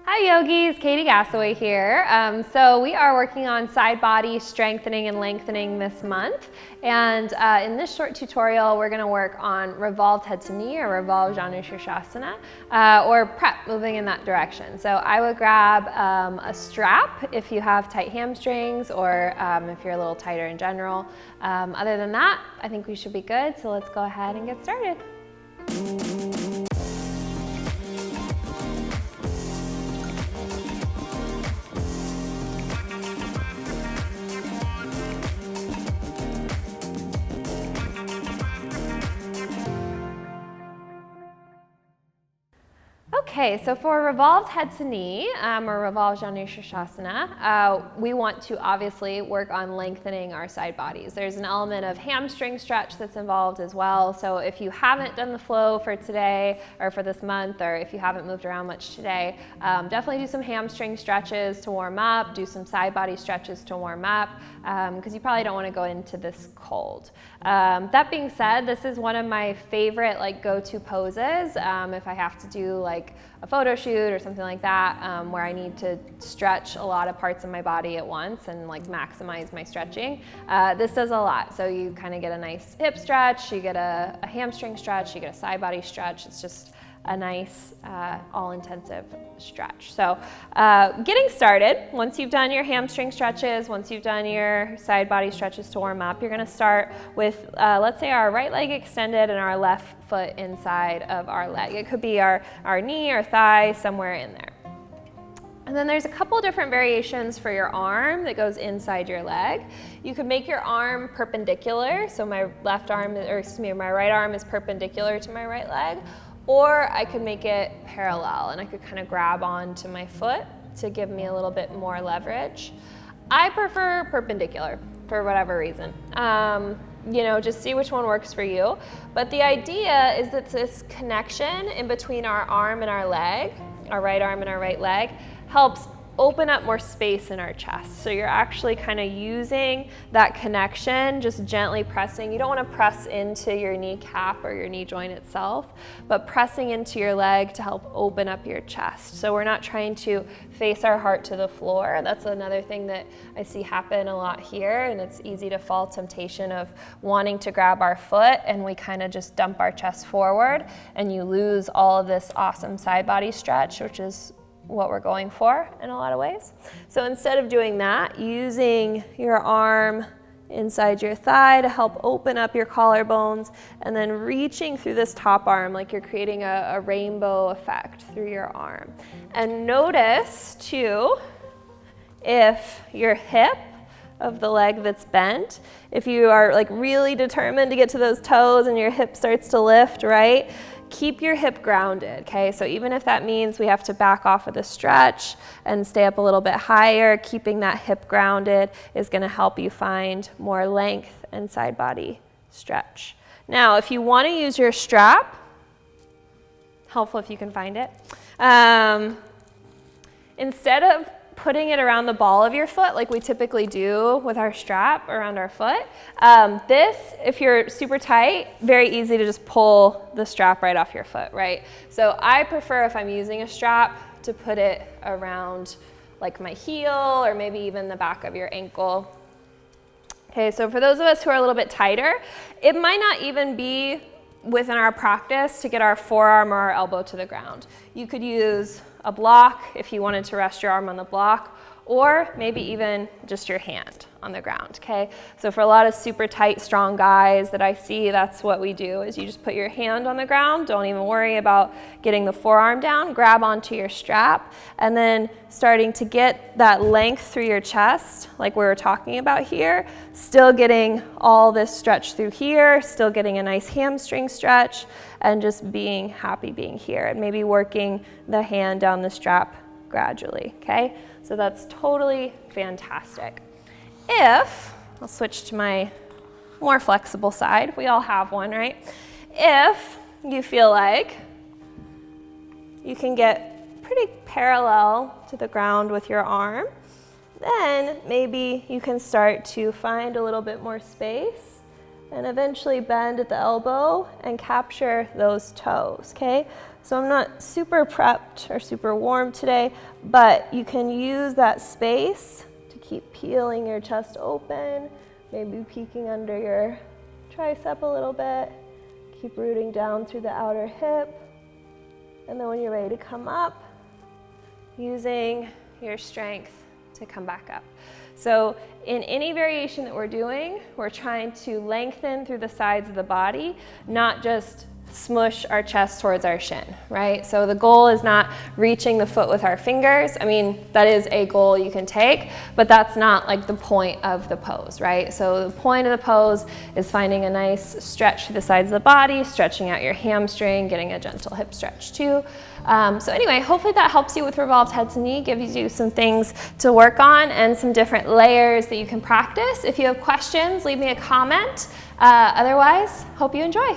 Hi yogis, Katy here. So we are working on side body strengthening and lengthening this month. And in this short tutorial, we're gonna work on revolved head to knee or revolved Janu Shirshasana or prep, moving in that direction. So I would grab a strap if you have tight hamstrings or if you're a little tighter in general. Other than that, I think we should be good. So let's go ahead and get started. Okay, so for revolved head to knee, or revolved Janu Shirshasana, we want to obviously work on lengthening our side bodies. There's an element of hamstring stretch that's involved as well. So if you haven't done the flow for today or for this month, or if you haven't moved around much today, definitely do some hamstring stretches to warm up, do some side body stretches to warm up, because you probably don't want to go into this cold. That being said, this is one of my favorite go-to poses if I have to do a photo shoot or something like that, where I need to stretch a lot of parts of my body at once and maximize my stretching. This does a lot. So you kind of get a nice hip stretch, you get a hamstring stretch, you get a side body stretch. It's just a nice all-intensive stretch. So getting started, once you've done your hamstring stretches, once you've done your side body stretches to warm up, you're gonna start with, let's say our right leg extended and our left foot inside of our leg. It could be our knee or thigh, somewhere in there. And then there's a couple different variations for your arm that goes inside your leg. You could make your arm perpendicular, so my right arm is perpendicular to my right leg, or I could make it parallel and I could kind of grab onto my foot to give me a little bit more leverage. I prefer perpendicular for whatever reason. Just see which one works for you. But the idea is that this connection in between our arm and our leg, our right arm and our right leg, helps open up more space in our chest. So you're actually kind of using that connection, just gently pressing. You don't want to press into your kneecap or your knee joint itself, but pressing into your leg to help open up your chest. So we're not trying to face our heart to the floor. That's another thing that I see happen a lot here, and it's easy to fall temptation of wanting to grab our foot and we kind of just dump our chest forward and you lose all of this awesome side body stretch, which is what we're going for in a lot of ways. So instead of doing that, using your arm inside your thigh to help open up your collarbones, and then reaching through this top arm like you're creating a rainbow effect through your arm. And notice too, if your hip of the leg that's bent, if you are really determined to get to those toes and your hip starts to lift, right? Keep your hip grounded, okay? So even if that means we have to back off of the stretch and stay up a little bit higher, keeping that hip grounded is gonna help you find more length and side body stretch. Now, if you wanna use your strap, helpful if you can find it, instead of putting it around the ball of your foot like we typically do with our strap around our foot. This, if you're super tight, very easy to just pull the strap right off your foot, right? So I prefer, if I'm using a strap, to put it around my heel or maybe even the back of your ankle. Okay, so for those of us who are a little bit tighter, it might not even be within our practice to get our forearm or our elbow to the ground. You could use a block if you wanted to rest your arm on the block, or maybe even just your hand on the ground, okay? So for a lot of super tight, strong guys that I see, that's what we do, is you just put your hand on the ground, don't even worry about getting the forearm down, grab onto your strap, and then starting to get that length through your chest, like we were talking about here, still getting all this stretch through here, still getting a nice hamstring stretch, and just being happy being here, and maybe working the hand down the strap gradually, okay? So that's totally fantastic. If, I'll switch to my more flexible side, we all have one, right? If you feel like you can get pretty parallel to the ground with your arm, then maybe you can start to find a little bit more space and eventually bend at the elbow and capture those toes, okay? So I'm not super prepped or super warm today, but you can use that space to keep peeling your chest open, maybe peeking under your tricep a little bit. Keep rooting down through the outer hip. And then when you're ready to come up, using your strength to come back up. So in any variation that we're doing, we're trying to lengthen through the sides of the body, not just smush our chest towards our shin, right? So the goal is not reaching the foot with our fingers. I mean, that is a goal you can take, but that's not like the point of the pose, right? So the point of the pose is finding a nice stretch through the sides of the body, stretching out your hamstring, getting a gentle hip stretch too. So anyway, hopefully that helps you with revolved head to knee, gives you some things to work on and some different layers that you can practice. If you have questions, leave me a comment. Otherwise, hope you enjoy.